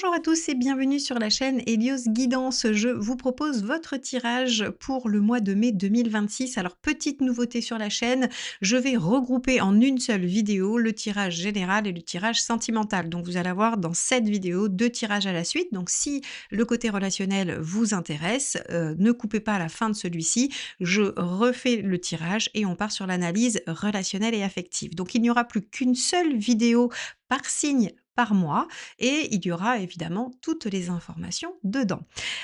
Bonjour à tous et bienvenue sur la chaîne Helios Guidance. Je vous propose votre tirage pour le mois de mai 2026. Alors, petite nouveauté sur la chaîne, je vais regrouper en une seule vidéo le tirage général et le tirage sentimental. Donc, vous allez avoir dans cette vidéo deux tirages à la suite. Donc, si le côté relationnel vous intéresse, ne coupez pas à la fin de celui-ci. Je refais le tirage et on part sur l'analyse relationnelle et affective. Donc, il n'y aura plus qu'une seule vidéo par signe par mois et il y aura évidemment toutes les informations dedans.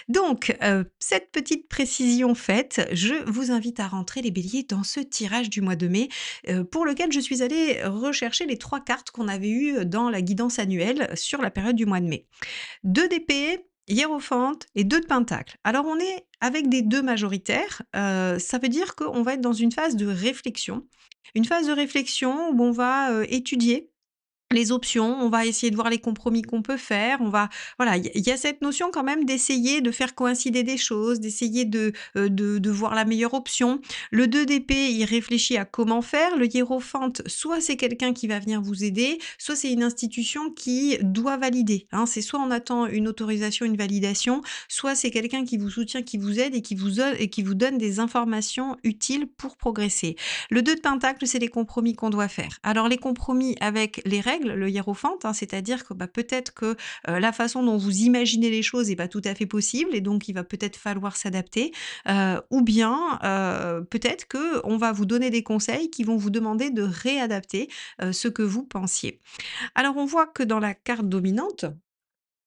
Donc, cette petite précision faite, je vous invite à rentrer les béliers dans ce tirage du mois de mai, pour lequel je suis allée rechercher les 3 cartes qu'on avait eues dans la guidance annuelle sur la période du mois de mai. 2 d'épée, hiérophante et 2 de pentacle. Alors on est avec des 2 majoritaires, ça veut dire qu'on va être dans une phase de réflexion. Une phase de réflexion où on va, étudier les options, on va essayer de voir les compromis qu'on peut faire, on va voilà, il y a cette notion quand même d'essayer de faire coïncider des choses, d'essayer de voir la meilleure option. Le 2 d'épée, il réfléchit à comment faire. Le hiérophante, soit c'est quelqu'un qui va venir vous aider, soit c'est une institution qui doit valider, hein. C'est soit on attend une autorisation, une validation, soit c'est quelqu'un qui vous soutient, qui vous aide et qui vous donne des informations utiles pour progresser. Le 2 de pentacle, c'est les compromis qu'on doit faire. Alors les compromis avec les règles, le hiérophante, hein, c'est-à-dire que, peut-être que, la façon dont vous imaginez les choses est pas tout à fait possible et donc il va peut-être falloir s'adapter, ou bien, peut-être qu'on va vous donner des conseils qui vont vous demander de réadapter, ce que vous pensiez. Alors on voit que dans la carte dominante,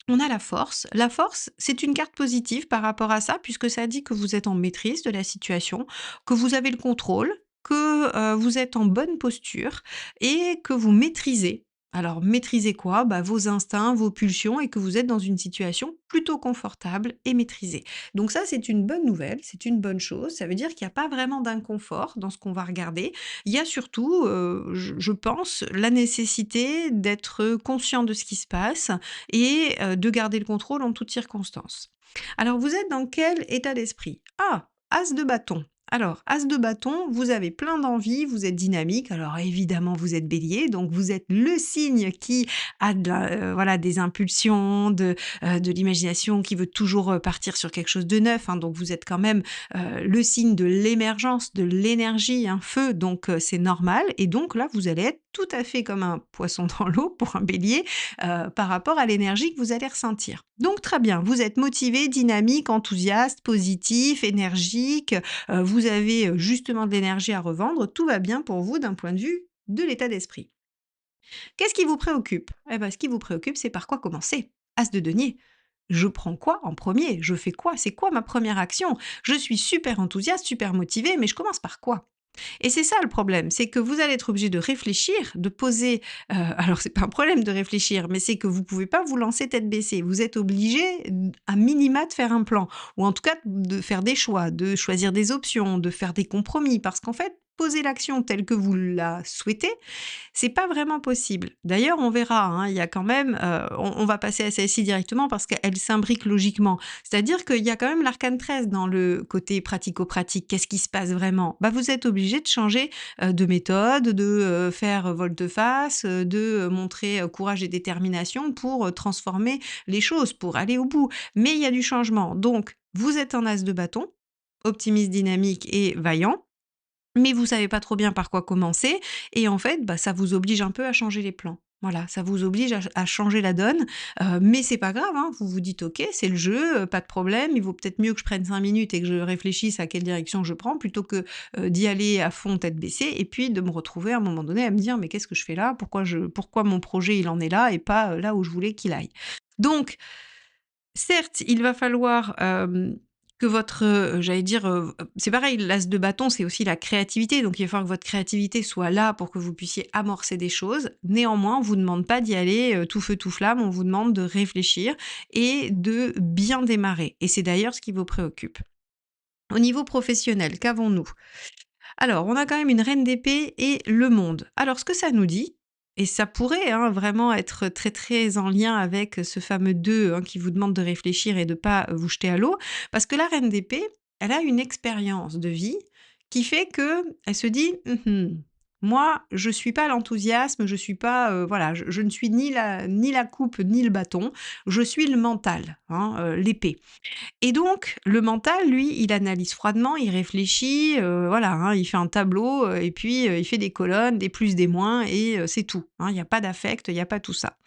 on a la force. La force, c'est une carte positive par rapport à ça, puisque ça dit que vous êtes en maîtrise de la situation, que vous avez le contrôle, que vous êtes en bonne posture et que vous maîtrisez. Alors, maîtrisez quoi? Bah, vos instincts, vos pulsions et que vous êtes dans une situation plutôt confortable et maîtrisée. Donc ça, c'est une bonne nouvelle, c'est une bonne chose. Ça veut dire qu'il n'y a pas vraiment d'inconfort dans ce qu'on va regarder. Il y a surtout, je pense, la nécessité d'être conscient de ce qui se passe, et de garder le contrôle en toutes circonstances. Alors vous êtes dans quel état d'esprit? Ah! As de bâton. Alors, as de bâton, vous avez plein d'envie, vous êtes dynamique. Alors évidemment, vous êtes bélier, donc vous êtes le signe qui a voilà, des impulsions, de l'imagination, qui veut toujours, partir sur quelque chose de neuf, hein. Donc vous êtes quand même, le signe de l'émergence, de l'énergie, un feu, donc c'est normal et donc là, vous allez être tout à fait comme un poisson dans l'eau pour un bélier, par rapport à l'énergie que vous allez ressentir. Donc très bien, vous êtes motivé, dynamique, enthousiaste, positif, énergique, vous avez, justement de l'énergie à revendre, tout va bien pour vous d'un point de vue de l'état d'esprit. Qu'est-ce qui vous préoccupe? Eh ben, ce qui vous préoccupe, c'est par quoi commencer? As de denier. Je prends quoi en premier? Je fais quoi? C'est quoi ma première action? Je suis super enthousiaste, super motivée, mais je commence par quoi? Et c'est ça le problème, c'est que vous allez être obligé de réfléchir, de poser, alors c'est pas un problème de réfléchir, mais c'est que vous pouvez pas vous lancer tête baissée. Vous êtes obligé, à minima, de faire un plan ou en tout cas de faire des choix, de choisir des options, de faire des compromis parce qu'en fait, poser l'action telle que vous la souhaitez, c'est pas vraiment possible. D'ailleurs, on verra, hein, il y a quand même, on va passer à celle-ci directement parce qu'elle s'imbrique logiquement. C'est-à-dire qu'il y a quand même l'arcane 13 dans le côté pratico-pratique. Qu'est-ce qui se passe vraiment? Bah, vous êtes obligé de changer, de méthode, de, faire volte-face, de, montrer, courage et détermination pour, transformer les choses, pour aller au bout. Mais il y a du changement. Donc, vous êtes un as de bâton, optimiste, dynamique et vaillant. Mais vous savez pas trop bien par quoi commencer et en fait, bah, ça vous oblige un peu à changer les plans. Voilà, ça vous oblige à changer la donne, mais c'est pas grave, hein. Vous vous dites: «OK, c'est le jeu, pas de problème. Il vaut peut-être mieux que je prenne 5 minutes et que je réfléchisse à quelle direction je prends plutôt que, d'y aller à fond tête baissée et puis de me retrouver à un moment donné à me dire: "Mais qu'est-ce que je fais là? Pourquoi mon projet il en est là et pas, là où je voulais qu'il aille?"» Donc certes, il va falloir, que votre, j'allais dire, c'est pareil, l'as de bâton, c'est aussi la créativité, donc il va falloir que votre créativité soit là pour que vous puissiez amorcer des choses. Néanmoins, on vous demande pas d'y aller, tout feu tout flamme, on vous demande de réfléchir et de bien démarrer et c'est d'ailleurs ce qui vous préoccupe. Au niveau professionnel, qu'avons-nous? Alors, on a quand même une reine d'épée et le monde. Alors, ce que ça nous dit, et ça pourrait hein, vraiment être très très en lien avec ce fameux 2 hein, qui vous demande de réfléchir et de pas vous jeter à l'eau, parce que la reine d'épée, elle a une expérience de vie qui fait que elle se dit: Moi, je suis pas l'enthousiasme, je suis pas, voilà, je ne suis ni la coupe ni le bâton, je suis le mental, hein, l'épée. Et donc le mental, lui, il analyse froidement, il réfléchit, voilà, hein, il fait un tableau, et puis, il fait des colonnes, des plus, des moins et c'est tout, hein. Il y a pas d'affect, il y a pas tout ça.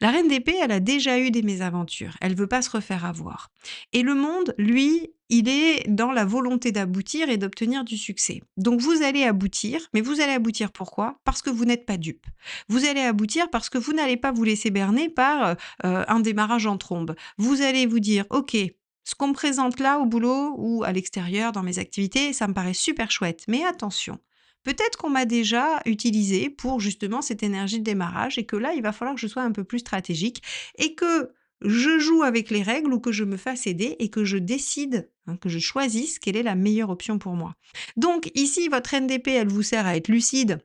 La reine d'épée, elle a déjà eu des mésaventures, elle veut pas se refaire avoir. Et le monde, lui, il est dans la volonté d'aboutir et d'obtenir du succès. Donc vous allez aboutir, mais vous allez aboutir pourquoi? Parce que vous n'êtes pas dupe. Vous allez aboutir parce que vous n'allez pas vous laisser berner par, un démarrage en trombe. Vous allez vous dire: «OK, ce qu'on me présente là au boulot ou à l'extérieur dans mes activités, ça me paraît super chouette, mais attention, peut-être qu'on m'a déjà utilisé pour justement cette énergie de démarrage et que là, il va falloir que je sois un peu plus stratégique et que je joue avec les règles ou que je me fasse aider et que je décide, hein, que je choisisse quelle est la meilleure option pour moi. Donc ici, votre NDP, elle vous sert à être lucide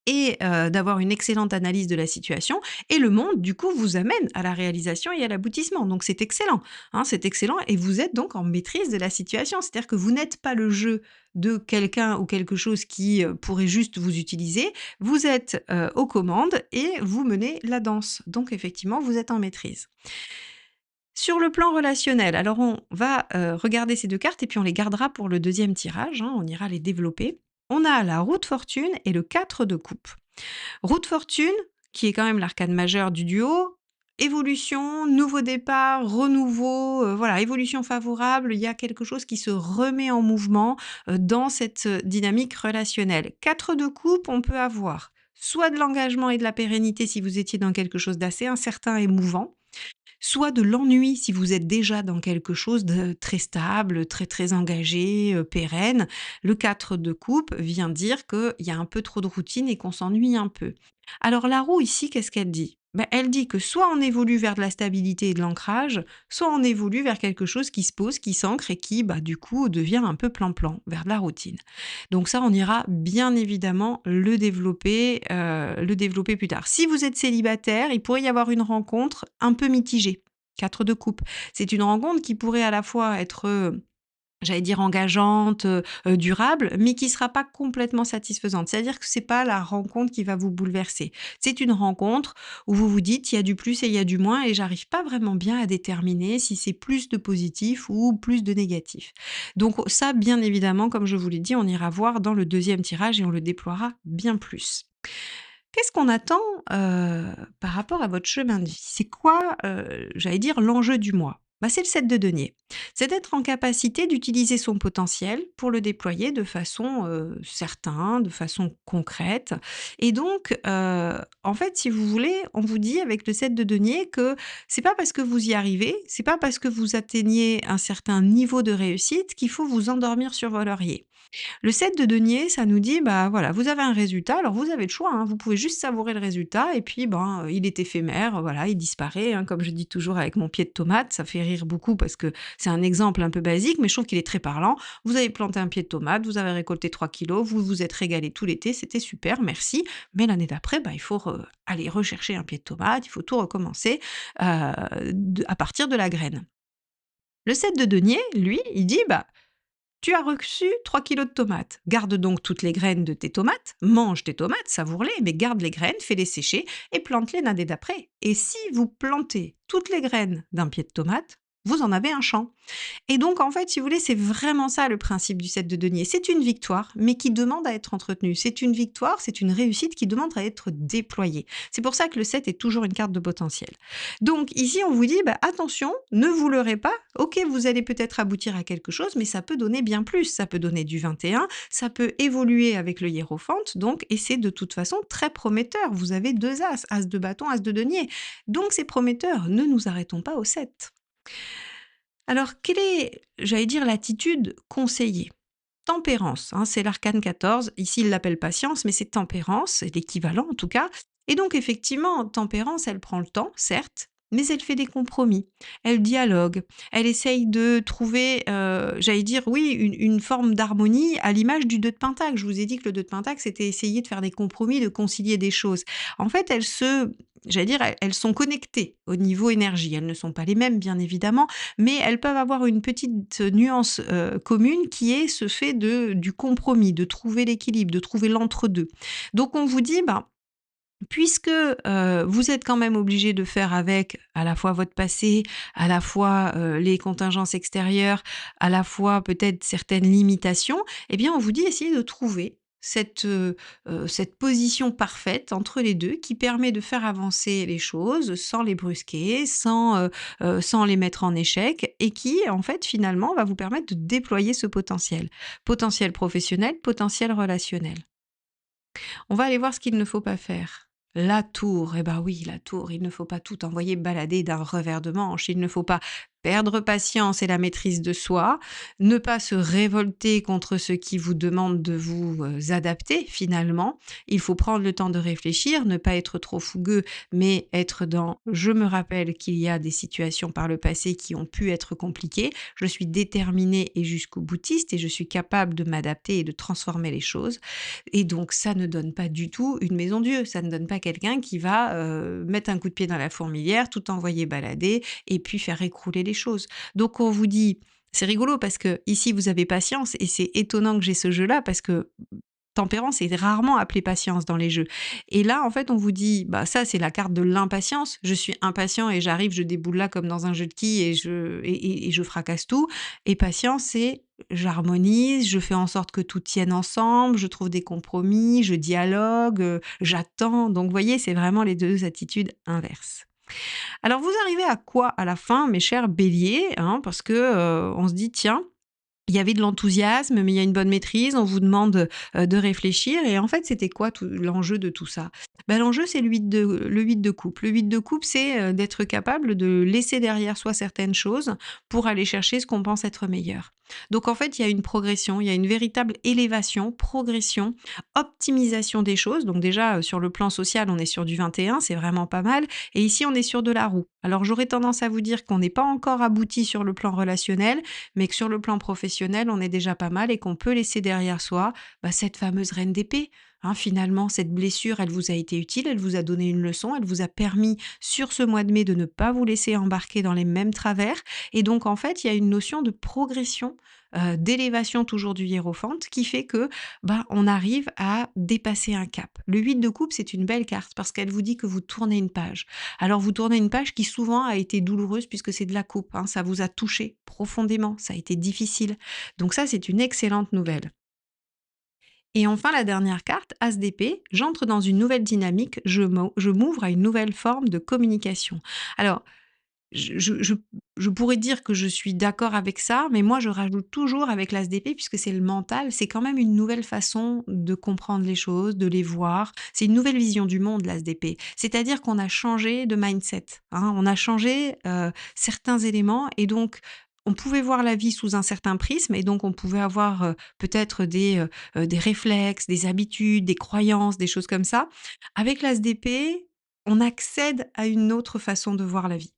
et d'avoir une excellente analyse de la situation et le monde, du coup, vous amène à la réalisation et à l'aboutissement. Donc c'est excellent, hein, c'est excellent et vous êtes donc en maîtrise de la situation. C'est-à-dire que vous n'êtes pas le jeu de quelqu'un ou quelque chose qui, pourrait juste vous utiliser. Vous êtes, aux commandes et vous menez la danse. Donc effectivement, vous êtes en maîtrise. Sur le plan relationnel, alors on va, regarder ces 2 cartes et puis on les gardera pour le deuxième tirage, hein, on ira les développer. On a la roue de fortune et le 4 de coupe. Roue de fortune, qui est quand même l'arcane majeur du duo, évolution, nouveau départ, renouveau, voilà, évolution favorable, il y a quelque chose qui se remet en mouvement, dans cette, dynamique relationnelle. 4 de coupe, on peut avoir soit de l'engagement et de la pérennité si vous étiez dans quelque chose d'assez incertain et mouvant, soit de l'ennui si vous êtes déjà dans quelque chose de très stable, très, très engagé, pérenne. Le 4 de coupe vient dire qu'il y a un peu trop de routine et qu'on s'ennuie un peu. Alors la roue ici, qu'est-ce qu'elle dit? Elle dit que soit on évolue vers de la stabilité et de l'ancrage, soit on évolue vers quelque chose qui se pose, qui s'ancre et qui, du coup, devient un peu plan-plan, vers de la routine. Donc ça, on ira bien évidemment le développer plus tard. Si vous êtes célibataire, il pourrait y avoir une rencontre un peu mitigée. 4 de coupe. C'est une rencontre qui pourrait à la fois être, j'allais dire engageante, durable, mais qui sera pas complètement satisfaisante. C'est-à-dire que c'est pas la rencontre qui va vous bouleverser. C'est une rencontre où vous vous dites: «Il y a du plus et il y a du moins et j'arrive pas vraiment bien à déterminer si c'est plus de positif ou plus de négatif». Donc ça, bien évidemment, comme je vous l'ai dit, on ira voir dans le deuxième tirage et on le déploiera bien plus. Qu'est-ce qu'on attend, par rapport à votre chemin de vie? C'est quoi, j'allais dire l'enjeu du mois? C'est le 7 de denier. C'est d'être en capacité d'utiliser son potentiel pour le déployer de façon, certain, de façon concrète et donc, en fait, si vous voulez, on vous dit avec le 7 de denier que c'est pas parce que vous y arrivez, c'est pas parce que vous atteignez un certain niveau de réussite qu'il faut vous endormir sur vos lauriers. Le 7 de denier, ça nous dit, voilà, vous avez un résultat, alors vous avez le choix, hein, vous pouvez juste savourer le résultat et puis, il est éphémère, voilà, il disparaît, hein, comme je dis toujours avec mon pied de tomate, ça fait rire beaucoup parce que c'est un exemple un peu basique, mais je trouve qu'il est très parlant. Vous avez planté un pied de tomate, vous avez récolté 3 kilos, vous vous êtes régalé tout l'été, c'était super, merci. Mais l'année d'après, il faut aller rechercher un pied de tomate, il faut tout recommencer à partir de la graine. Le 7 de denier, lui, il dit, tu as reçu 3 kilos de tomates. Garde donc toutes les graines de tes tomates, mange tes tomates, savoure-les, mais garde les graines, fais-les sécher et plante-les l'année d'après. Et si vous plantez toutes les graines d'un pied de tomate, vous en avez un champ. Et donc, en fait, si vous voulez, c'est vraiment ça le principe du 7 de denier. C'est une victoire, mais qui demande à être entretenue. C'est une victoire, c'est une réussite qui demande à être déployée. C'est pour ça que le 7 est toujours une carte de potentiel. Donc, ici, on vous dit, attention, ne vous leurrez pas. Ok, vous allez peut-être aboutir à quelque chose, mais ça peut donner bien plus. Ça peut donner du 21, ça peut évoluer avec le hiérophante, donc, et c'est de toute façon très prometteur. Vous avez 2 as, as de bâton, as de denier. Donc, c'est prometteur. Ne nous arrêtons pas au 7. Alors, quelle est, j'allais dire, l'attitude conseillée? Tempérance, hein, c'est l'arcane 14. Ici, il l'appelle patience, mais c'est tempérance, c'est l'équivalent en tout cas. Et donc, effectivement, tempérance, elle prend le temps, certes, mais elle fait des compromis. Elle dialogue, elle essaye de trouver, j'allais dire, oui, une forme d'harmonie à l'image du 2 de Pentacle. Je vous ai dit que le 2 de Pentacle, c'était essayer de faire des compromis, de concilier des choses. En fait, j'allais dire, elles sont connectées au niveau énergie. Elles ne sont pas les mêmes, bien évidemment, mais elles peuvent avoir une petite nuance, commune qui est ce fait du compromis, de trouver l'équilibre, de trouver l'entre-deux. Donc on vous dit, ben, puisque, vous êtes quand même obligé de faire avec à la fois votre passé, à la fois, les contingences extérieures, à la fois peut-être certaines limitations, eh bien on vous dit essayez de trouver cette position parfaite entre les 2 qui permet de faire avancer les choses sans les brusquer, sans les mettre en échec et qui en fait finalement va vous permettre de déployer ce potentiel. Potentiel professionnel, potentiel relationnel. On va aller voir ce qu'il ne faut pas faire. La tour, eh ben oui, la tour, il ne faut pas tout envoyer balader d'un revers de manche. Il ne faut pas perdre patience et la maîtrise de soi, ne pas se révolter contre ceux qui vous demandent de vous adapter finalement. Il faut prendre le temps de réfléchir, ne pas être trop fougueux, mais être dans je me rappelle qu'il y a des situations par le passé qui ont pu être compliquées. Je suis déterminée et jusqu'au boutiste et je suis capable de m'adapter et de transformer les choses. Et donc ça ne donne pas du tout une maison Dieu. Ça ne donne pas quelqu'un qui va, mettre un coup de pied dans la fourmilière, tout envoyer balader et puis faire écrouler les choses. Donc on vous dit c'est rigolo parce que ici vous avez patience et c'est étonnant que j'ai ce jeu-là parce que tempérance est rarement appelée patience dans les jeux. Et là, en fait, on vous dit, bah ça, c'est la carte de l'impatience. Je suis impatient et j'arrive, je déboule là comme dans un jeu de quilles et je fracasse tout. Et patience, c'est j'harmonise, je fais en sorte que tout tienne ensemble, je trouve des compromis, je dialogue, j'attends. Donc, vous voyez, c'est vraiment les deux attitudes inverses. Alors, vous arrivez à quoi à la fin, mes chers béliers, hein, parce que on se dit, tiens, il y avait de l'enthousiasme, mais il y a une bonne maîtrise. On vous demande, de réfléchir et en fait, c'était quoi tout l'enjeu de tout ça? Ben l'enjeu, c'est le 8 de coupe. Le 8 de coupe, c'est, d'être capable de laisser derrière soi certaines choses pour aller chercher ce qu'on pense être meilleur. Donc en fait, il y a une progression, il y a une véritable élévation, progression, optimisation des choses. Donc déjà, sur le plan social, on est sur du 21, c'est vraiment pas mal et ici, on est sur de la roue. Alors j'aurais tendance à vous dire qu'on n'est pas encore abouti sur le plan relationnel, mais que sur le plan professionnel, on est déjà pas mal et qu'on peut laisser derrière soi, bah, cette fameuse reine d'épée. Hein, finalement, cette blessure, elle vous a été utile, elle vous a donné une leçon, elle vous a permis sur ce mois de mai de ne pas vous laisser embarquer dans les mêmes travers. Et donc, en fait, il y a une notion de progression, d'élévation toujours du hiérophante qui fait que bah, on arrive à dépasser un cap. Le 8 de coupe, c'est une belle carte parce qu'elle vous dit que vous tournez une page. Alors, vous tournez une page qui souvent a été douloureuse puisque c'est de la coupe. Hein, ça vous a touché profondément, ça a été difficile. Donc ça, c'est une excellente nouvelle. Et enfin, la dernière carte, As d'épée, j'entre dans une nouvelle dynamique, je m'ouvre à une nouvelle forme de communication. Alors, je, je- je- je pourrais dire que je suis d'accord avec ça, mais moi, je rajoute toujours avec l'As d'épée, puisque c'est le mental, c'est quand même une nouvelle façon de comprendre les choses, de les voir. C'est une nouvelle vision du monde, l'As d'épée. C'est-à-dire qu'on a changé de mindset, hein, on a changé certains éléments, et donc, on pouvait voir la vie sous un certain prisme, et donc on pouvait avoir peut-être des réflexes, des habitudes, des croyances, des choses comme ça. Avec l'As d'épée, on accède à une autre façon de voir la vie.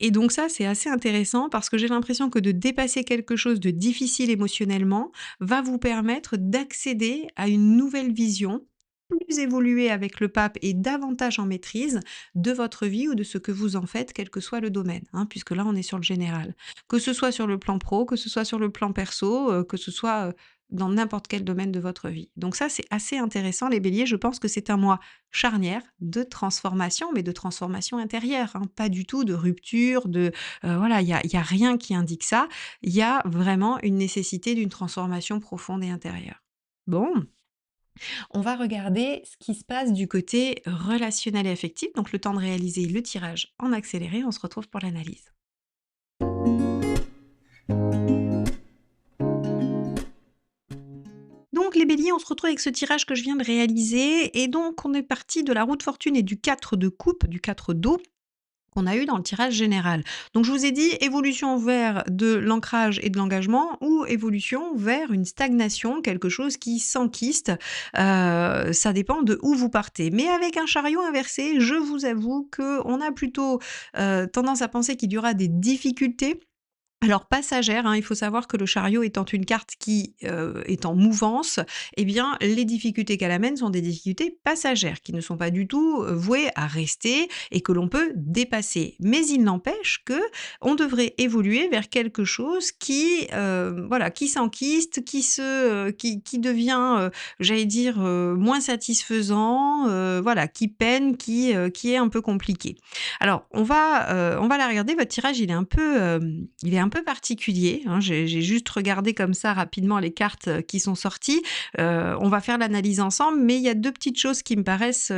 Et donc ça, c'est assez intéressant parce que j'ai l'impression que de dépasser quelque chose de difficile émotionnellement va vous permettre d'accéder à une nouvelle vision, plus évoluée avec le pape et davantage en maîtrise de votre vie ou de ce que vous en faites, quel que soit le domaine, hein, puisque là, on est sur le général. Que ce soit sur le plan pro, que ce soit sur le plan perso, que ce soit dans n'importe quel domaine de votre vie. Donc ça, c'est assez intéressant, les béliers. Je pense que c'est un mois charnière de transformation, mais de transformation intérieure, hein, pas du tout de rupture, voilà, il y a rien qui indique ça. Il y a vraiment une nécessité d'une transformation profonde et intérieure. Bon, on va regarder ce qui se passe du côté relationnel et affectif, donc le temps de réaliser le tirage en accéléré. On se retrouve pour l'analyse. Donc les béliers, on se retrouve avec ce tirage que je viens de réaliser et donc on est parti de la roue de fortune et du 4 de coupe, du 4 d'eau. qu'on a eu dans le tirage général. Donc je vous ai dit évolution vers de l'ancrage et de l'engagement ou évolution vers une stagnation, quelque chose qui s'enquiste, ça dépend de où vous partez. Mais avec un chariot inversé, je vous avoue qu'on a plutôt, tendance à penser qu'il y aura des difficultés alors passagère, hein, il faut savoir que le chariot étant une carte qui, est en mouvance, eh bien, les difficultés qu'elle amène sont des difficultés passagères qui ne sont pas du tout, vouées à rester et que l'on peut dépasser. Mais il n'empêche que on devrait évoluer vers quelque chose qui, voilà, qui s'enquiste, qui devient, j'allais dire, moins satisfaisant, voilà, qui peine, qui est un peu compliqué. Alors on va la regarder. Votre tirage, il est un peu particulier, hein. J'ai juste regardé comme ça rapidement les cartes, qui sont sorties. On va faire l'analyse ensemble, mais il y a 2 petites choses qui me paraissent,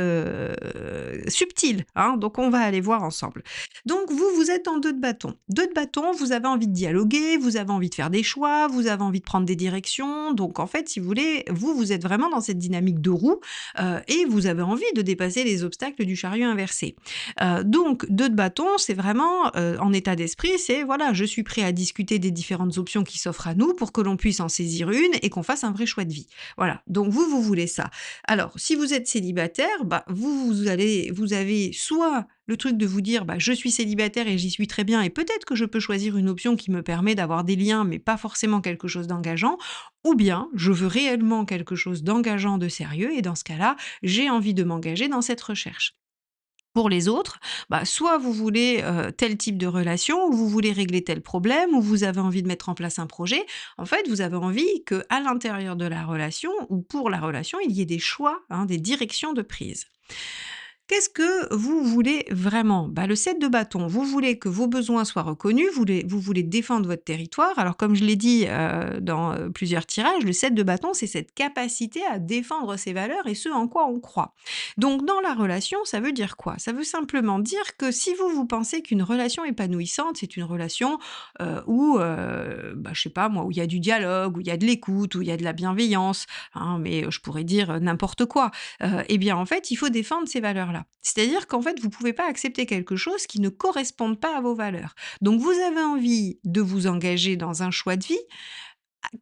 subtiles, hein, donc on va aller voir ensemble. Donc vous, vous êtes en 2 de bâton. 2 de bâton, vous avez envie de dialoguer, vous avez envie de faire des choix, vous avez envie de prendre des directions. Donc en fait, si vous voulez, vous êtes vraiment dans cette dynamique de roue, et vous avez envie de dépasser les obstacles du chariot inversé. Donc 2 de bâton, c'est vraiment, en état d'esprit, c'est voilà, je suis prêt à discuter des différentes options qui s'offrent à nous pour que l'on puisse en saisir une et qu'on fasse un vrai choix de vie. Voilà, donc vous voulez ça. Alors si vous êtes célibataire, bah, vous avez soit le truc de vous dire: «Bah, je suis célibataire et j'y suis très bien et peut-être que je peux choisir une option qui me permet d'avoir des liens, mais pas forcément quelque chose d'engageant», ou bien: «Je veux réellement quelque chose d'engageant, de sérieux et dans ce cas-là, j'ai envie de m'engager dans cette recherche». Pour les autres, bah, soit vous voulez, tel type de relation, ou vous voulez régler tel problème, ou vous avez envie de mettre en place un projet. En fait, vous avez envie que, à l'intérieur de la relation ou pour la relation, il y ait des choix, hein, des directions de prise. Qu'est-ce que vous voulez vraiment? Bah, le 7 de bâton, vous voulez que vos besoins soient reconnus, vous voulez défendre votre territoire. Alors comme je l'ai dit, dans, plusieurs tirages, le 7 de bâton, c'est cette capacité à défendre ses valeurs et ce en quoi on croit. Donc dans la relation, ça veut dire quoi? Ça veut simplement dire que si vous, vous pensez qu'une relation épanouissante, c'est une relation, où, bah, je sais pas moi, où il y a du dialogue, où il y a de l'écoute, où il y a de la bienveillance, hein, mais, je pourrais dire, n'importe quoi. Et bien, en fait, il faut défendre ces valeurs-là. C'est-à-dire qu'en fait, vous pouvez pas accepter quelque chose qui ne corresponde pas à vos valeurs. Donc vous avez envie de vous engager dans un choix de vie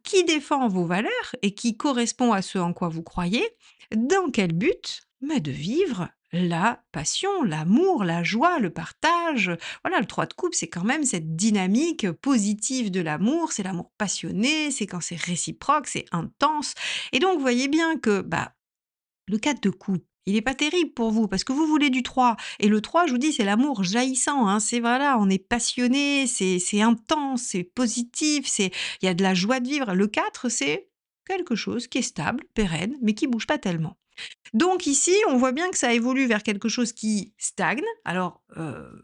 qui défend vos valeurs et qui correspond à ce en quoi vous croyez. Dans quel but? Mais de vivre la passion, l'amour, la joie, le partage. Voilà, le 3 de coupe, c'est quand même cette dynamique positive de l'amour, c'est l'amour passionné, c'est quand c'est réciproque, c'est intense. Et donc, vous voyez bien que, bah, le 4 de coupe, il est pas terrible pour vous parce que vous voulez du 3 et le 3, je vous dis, c'est l'amour jaillissant, hein. C'est voilà, on est passionné, c'est intense, c'est positif, il y a de la joie de vivre. Le 4, c'est quelque chose qui est stable, pérenne, mais qui bouge pas tellement. Donc ici, on voit bien que ça évolue vers quelque chose qui stagne. Alors,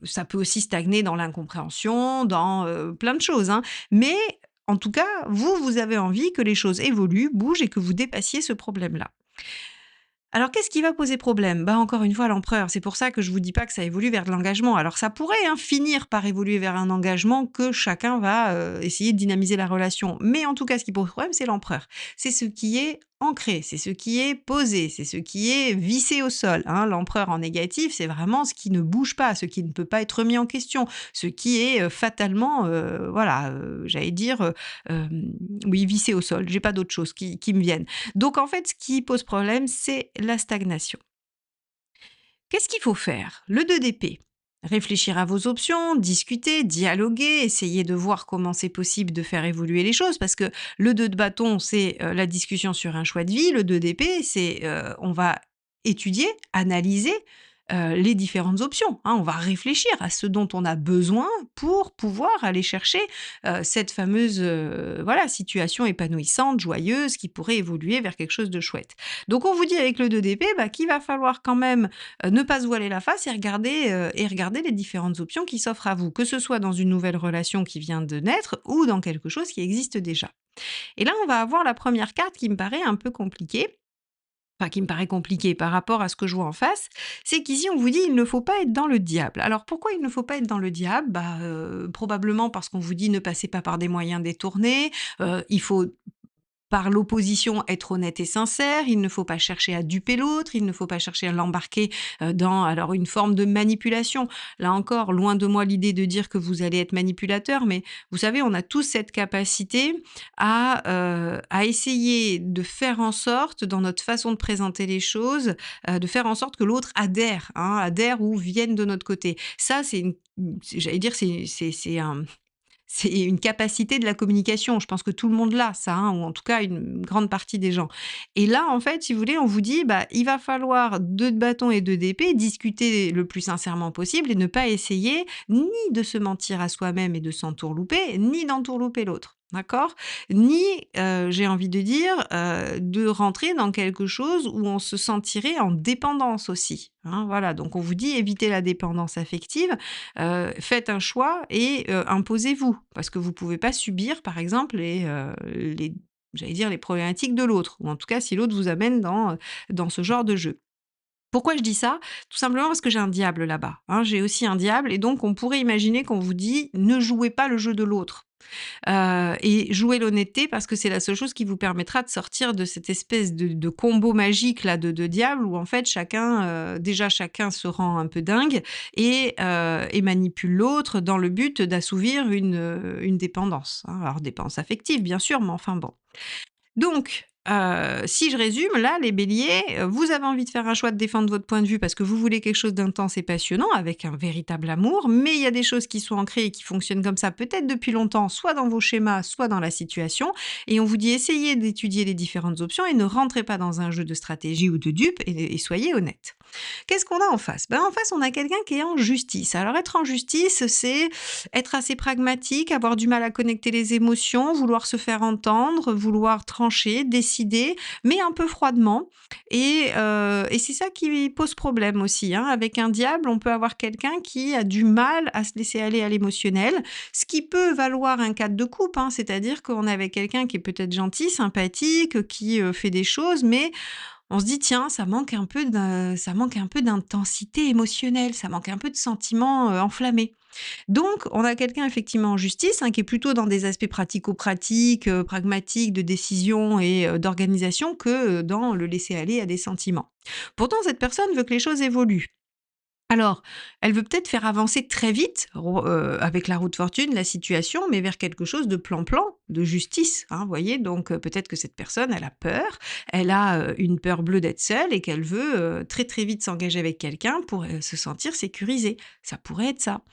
ça peut aussi stagner dans l'incompréhension, dans, plein de choses, hein. Mais en tout cas, vous avez envie que les choses évoluent, bougent et que vous dépassiez ce problème-là. Alors qu'est-ce qui va poser problème? Bah, encore une fois, l'empereur. C'est pour ça que je vous dis pas que ça évolue vers de l'engagement. Alors ça pourrait, hein, finir par évoluer vers un engagement que chacun va, essayer de dynamiser la relation. Mais en tout cas, ce qui pose problème, c'est l'empereur. C'est ce qui est ancré, c'est ce qui est posé, c'est ce qui est vissé au sol, hein. L'empereur en négatif, c'est vraiment ce qui ne bouge pas, ce qui ne peut pas être remis en question, ce qui est, fatalement, voilà, j'allais dire, oui, vissé au sol. J'ai pas d'autres choses qui me viennent. Donc en fait, ce qui pose problème, c'est la stagnation. Qu'est-ce qu'il faut faire? Le 2 d'épée. Réfléchir à vos options, discuter, dialoguer, essayer de voir comment c'est possible de faire évoluer les choses parce que le 2 de bâton, c'est, la discussion sur un choix de vie. Le 2 d'épée, c'est, on va étudier, analyser, les différentes options, hein. On va réfléchir à ce dont on a besoin pour pouvoir aller chercher, cette fameuse, voilà, situation épanouissante, joyeuse qui pourrait évoluer vers quelque chose de chouette. Donc on vous dit avec le 2 d'épée, bah, qu'il va falloir quand même, ne pas se voiler la face et regarder les différentes options qui s'offrent à vous, que ce soit dans une nouvelle relation qui vient de naître ou dans quelque chose qui existe déjà. Et là, on va avoir la première carte qui me paraît un peu compliquée, enfin qui me paraît compliquée par rapport à ce que je vois en face, c'est qu'ici on vous dit: «Il ne faut pas être dans le diable». Alors pourquoi il ne faut pas être dans le diable? Bah, probablement parce qu'on vous dit: «Ne passez pas par des moyens détournés», il faut par l'opposition, être honnête et sincère, il ne faut pas chercher à duper l'autre, il ne faut pas chercher à l'embarquer, dans alors une forme de manipulation. Là encore, loin de moi l'idée de dire que vous allez être manipulateur, mais vous savez, on a tous cette capacité à essayer de faire en sorte, dans notre façon de présenter les choses, de faire en sorte que l'autre adhère, hein, adhère ou vienne de notre côté. Ça, c'est une j'allais dire, c'est une capacité de la communication. Je pense que tout le monde l'a ça, hein, ou en tout cas une grande partie des gens. Et là, en fait, si vous voulez, on vous dit: «Bah, il va falloir 2 de bâton et 2 d'épée, discuter le plus sincèrement possible et ne pas essayer ni de se mentir à soi-même et de s'entourlouper, ni d'entourlouper l'autre». D'accord? Ni, j'ai envie de dire, de rentrer dans quelque chose où on se sentirait en dépendance aussi, hein, voilà. Donc on vous dit: «Évitez la dépendance affective». Faites un choix et imposez-vous. Parce que vous pouvez pas subir, par exemple, les j'allais dire les problématiques de l'autre, ou en tout cas si l'autre vous amène dans ce genre de jeu. Pourquoi je dis ça? Tout simplement parce que j'ai un diable là-bas, hein. J'ai aussi un diable et donc on pourrait imaginer qu'on vous dit: «Ne jouez pas le jeu de l'autre». Et jouer l'honnêteté parce que c'est la seule chose qui vous permettra de sortir de cette espèce de combo magique là de diables où en fait chacun, déjà chacun se rend un peu dingue et manipule l'autre dans le but d'assouvir une dépendance, hein. Alors dépendance affective bien sûr, mais enfin bon. Donc, si je résume, là, les béliers, vous avez envie de faire un choix de défendre votre point de vue parce que vous voulez quelque chose d'intense et passionnant avec un véritable amour, mais il y a des choses qui sont ancrées et qui fonctionnent comme ça peut-être depuis longtemps, soit dans vos schémas, soit dans la situation et on vous dit: «Essayez d'étudier les différentes options et ne rentrez pas dans un jeu de stratégie ou de dupe et soyez honnête». Qu'est-ce qu'on a en face? Ben, en face, on a quelqu'un qui est en justice. Alors être en justice, c'est être assez pragmatique, avoir du mal à connecter les émotions, vouloir se faire entendre, vouloir trancher, décider, mais un peu froidement et c'est ça qui pose problème aussi, hein. Avec un diable, on peut avoir quelqu'un qui a du mal à se laisser aller à l'émotionnel, ce qui peut valoir un cadre de coupe, hein. C'est-à-dire qu'on est avec quelqu'un qui est peut-être gentil, sympathique, qui, fait des choses, mais on se dit: «Tiens, ça manque un peu d'intensité émotionnelle, ça manque un peu de sentiments, enflammés». Donc on a quelqu'un effectivement en justice, hein, qui est plutôt dans des aspects pratico-pratiques, pragmatiques, de décision et d'organisation que, dans le laisser aller à des sentiments. Pourtant cette personne veut que les choses évoluent. Alors, elle veut peut-être faire avancer très vite, avec la roue de fortune, la situation, mais vers quelque chose de plan-plan, de justice, hein, vous voyez? Donc, peut-être que cette personne, elle a peur, elle a, une peur bleue d'être seule et qu'elle veut, très, très vite s'engager avec quelqu'un pour, se sentir sécurisée. Ça pourrait être ça.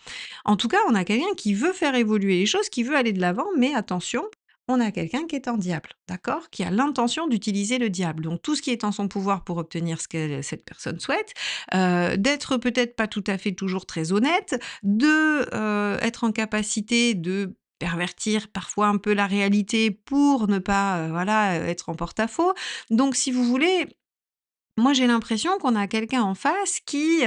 En tout cas, on a quelqu'un qui veut faire évoluer les choses, qui veut aller de l'avant, mais attention, on a quelqu'un qui est en diable, d'accord? Qui a l'intention d'utiliser le diable. Donc tout ce qui est en son pouvoir pour obtenir ce que cette personne souhaite, d'être peut-être pas tout à fait toujours très honnête, être en capacité de pervertir parfois un peu la réalité pour ne pas, voilà, être en porte-à-faux. Donc si vous voulez, moi j'ai l'impression qu'on a quelqu'un en face qui,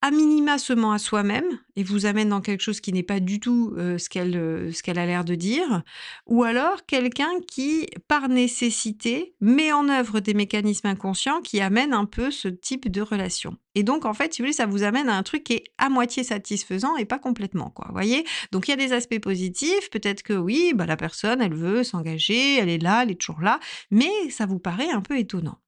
a minima se ment à soi-même et vous amène dans quelque chose qui n'est pas du tout, ce qu'elle a l'air de dire. Ou alors quelqu'un qui, par nécessité, met en œuvre des mécanismes inconscients qui amènent un peu ce type de relation. Et donc en fait, si vous voulez, ça vous amène à un truc qui est à moitié satisfaisant et pas complètement, quoi, vous voyez? Donc il y a des aspects positifs, peut-être que oui, bah, la personne, elle veut s'engager, elle est là, elle est toujours là, mais ça vous paraît un peu étonnant.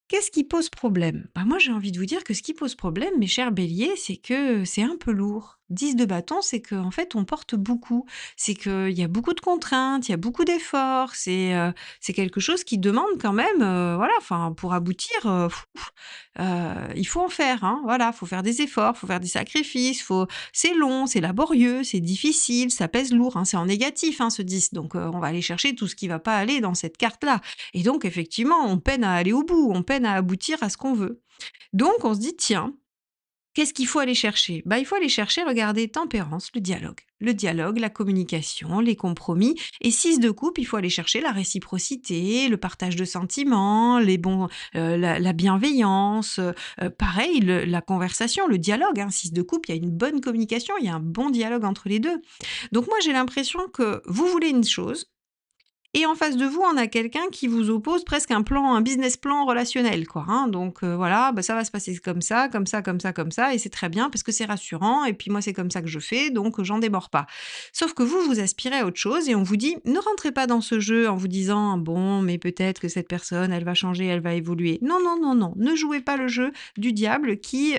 Qu'est-ce qui pose problème? Bah, moi, j'ai envie de vous dire que ce qui pose problème, mes chers béliers, c'est que c'est un peu lourd. 10 de bâton, c'est qu'en fait, on porte beaucoup. C'est qu'il y a beaucoup de contraintes, il y a beaucoup d'efforts. C'est quelque chose qui demande quand même, voilà, enfin, pour aboutir, il faut en faire, hein. Voilà, faut faire des efforts, faut faire des sacrifices, c'est long, c'est laborieux, c'est difficile, ça pèse lourd, hein. C'est en négatif, hein, ce 10. Donc, on va aller chercher tout ce qui va pas aller dans cette carte-là. Et donc effectivement, on peine à aller au bout, on peine à aboutir à ce qu'on veut. Donc on se dit: «Tiens, qu'est-ce qu'il faut aller chercher?» Bah, il faut aller chercher, regardez, tempérance, le dialogue. Le dialogue, la communication, les compromis et 6 de coupe, il faut aller chercher la réciprocité, le partage de sentiments, la bienveillance, pareil la conversation, le dialogue, hein. 6 de coupe, il y a une bonne communication, il y a un bon dialogue entre les 2. Donc moi, j'ai l'impression que vous voulez une chose et en face de vous, on a quelqu'un qui vous oppose presque un business plan relationnel, quoi, hein. Donc voilà, bah, ça va se passer comme ça, comme ça, comme ça, comme ça et c'est très bien parce que c'est rassurant et puis moi, c'est comme ça que je fais, donc j'en démords pas. Sauf que vous, vous aspirez à autre chose et on vous dit: «Ne rentrez pas dans ce jeu en vous disant: "Bon, mais peut-être que cette personne, elle va changer, elle va évoluer"». Non, non, non, non, ne jouez pas le jeu du diable qui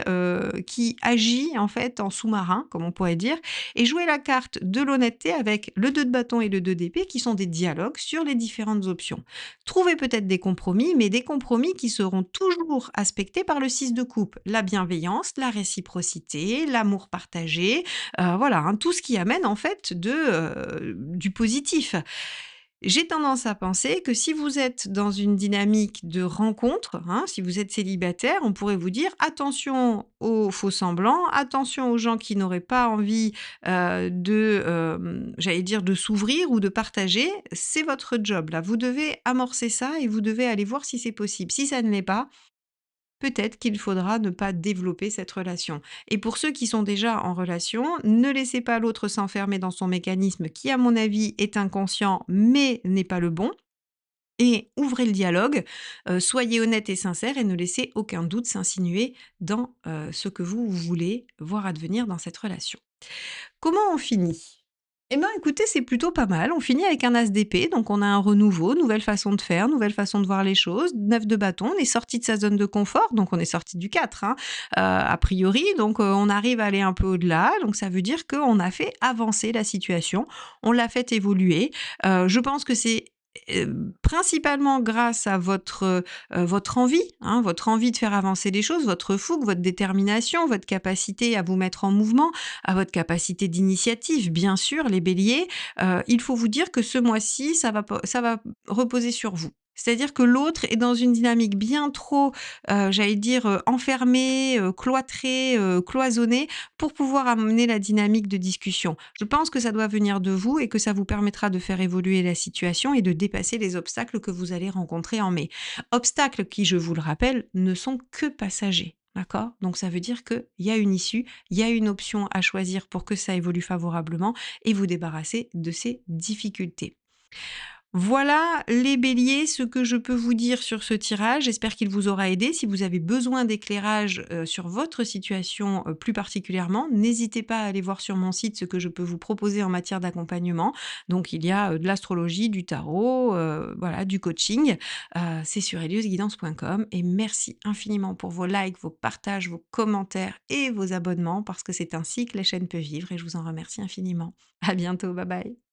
agit en fait en sous-marin, comme on pourrait dire, et jouez la carte de l'honnêteté avec le 2 de bâton et le 2 d'épée qui sont des dialogues sur les différentes options. Trouvez peut-être des compromis, mais des compromis qui seront toujours aspectés par le 6 de coupe. La bienveillance, la réciprocité, l'amour partagé, voilà, hein, tout ce qui amène en fait du positif. J'ai tendance à penser que si vous êtes dans une dynamique de rencontre, hein, si vous êtes célibataire, on pourrait vous dire: «Attention aux faux-semblants, attention aux gens qui n'auraient pas envie, j'allais dire de s'ouvrir ou de partager». C'est votre job là. Vous devez amorcer ça et vous devez aller voir si c'est possible. Si ça ne l'est pas, peut-être qu'il faudra ne pas développer cette relation. Et pour ceux qui sont déjà en relation, ne laissez pas l'autre s'enfermer dans son mécanisme qui, à mon avis, est inconscient, mais n'est pas le bon. Et ouvrez le dialogue, soyez honnête et sincère et ne laissez aucun doute s'insinuer dans ce que vous voulez voir advenir dans cette relation. Comment on finit? Eh ben, écoutez, c'est plutôt pas mal. On finit avec un as d'épée, donc on a un renouveau, nouvelle façon de faire, nouvelle façon de voir les choses. 9 de bâton, on est sorti de sa zone de confort, donc on est sorti du 4, hein, a priori, donc on arrive à aller un peu au-delà. Donc ça veut dire qu'on a fait avancer la situation, on l'a fait évoluer. Je pense que c'est principalement grâce à votre envie, hein, votre envie de faire avancer les choses, votre fougue, votre détermination, votre capacité à vous mettre en mouvement, à votre capacité d'initiative, bien sûr, les béliers. Il faut vous dire que ce mois-ci, ça va reposer sur vous. C'est-à-dire que l'autre est dans une dynamique bien trop, j'allais dire, enfermée, cloîtrée, cloisonnée pour pouvoir amener la dynamique de discussion. Je pense que ça doit venir de vous et que ça vous permettra de faire évoluer la situation et de dépasser les obstacles que vous allez rencontrer en mai. Obstacles qui, je vous le rappelle, ne sont que passagers. D'accord? Donc ça veut dire qu'il y a une issue, il y a une option à choisir pour que ça évolue favorablement et vous débarrasser de ces difficultés. Voilà les béliers, ce que je peux vous dire sur ce tirage. J'espère qu'il vous aura aidé. Si vous avez besoin d'éclairage sur votre situation plus particulièrement, n'hésitez pas à aller voir sur mon site ce que je peux vous proposer en matière d'accompagnement. Donc il y a de l'astrologie, du tarot, voilà, du coaching. C'est sur heliosguidance.com et merci infiniment pour vos likes, vos partages, vos commentaires et vos abonnements parce que c'est ainsi que la chaîne peut vivre et je vous en remercie infiniment. À bientôt, bye bye.